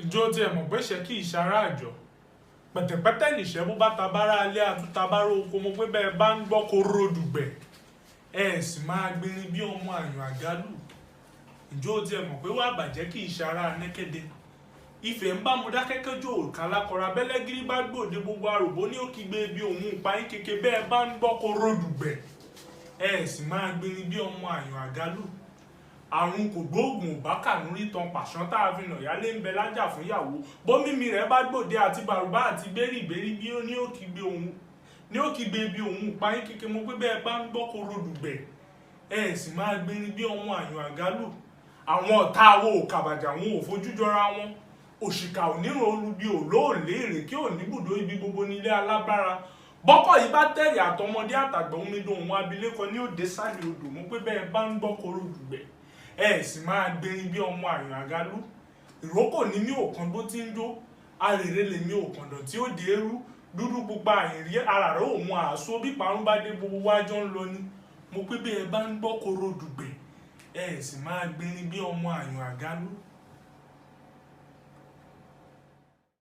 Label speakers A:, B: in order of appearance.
A: ìjọ tí ẹ mọ̀ pé ṣe kí ìṣara àjọ pẹ̀tẹ̀pẹ́tẹ̀ nìṣẹ́ bó bá tabára alẹ́ àtúntabára oko mo pé bẹ́ẹ̀ bá ń gbọ́ kó ròdùgbẹ̀ ẹ sì máa gbérin bí ọmọ àyàn àgálù. ìjọ tí ẹ mọ̀ pé wàá bàjẹ́ kí ìṣara anẹ́kẹ́dẹ ìfẹ́ ń bá mu dákẹ́kẹ́jọ́ òrùka lákọ̀ọ́ra bẹ́lẹ́gírí bá gbòde gbogbo àròbó ní òkìgbé bí òun ìpayín kéke bẹ́ẹ̀ bá ń gbọ́ kó ròdùgbẹ̀ ẹ sì máa gbérin bí ọmọ àyàn àgálù. àrùn kò gbóògùn ò bá kànú rí tan pàṣán tá a fi nà yálé ń bẹ lájà fún ìyàwó bómímì rẹ bá gbòde àti bàrùbá àti gbérígbérí bí ó ní òkìgbé bí òun ìpayín kéke mo pé bẹ́ẹ̀ bá ń gbọ́ kó ròdùgbẹ̀ ẹ sì máa gbérin bí ọmọ àyàn àgálù. àwọn ọ̀tá wo kàbàjà wọn ò fojú jọra wọn òṣìkà onírun olubi òlóòlé èrèké oníbùdó ibi gbogbo nílé alágbára bọ́kọ̀ yìí bá tẹ̀rì àtọmọdé àtàgbà omidan òun abilékọ ní òde sálẹ̀ odò mo pé bẹ́ẹ̀ bá ń gbọ́ kó ròdùgbẹ̀ ẹ sì máa gbérin bí ọmọ àyàn àgálù. ìrókò ní ní òkan bó ti ń jó arèrè lèmi òkàndàn tí ó dé eru dúdú pupa àyìnrí ara rẹ òun àásó bí parun bá dé gbogbo wájọ ń lọ ni mo pé bẹ́ẹ̀ bá ń gbọ́ kó ròdùgbẹ̀ ẹ sì máa gbérin bí ọmọ àyàn àgálù.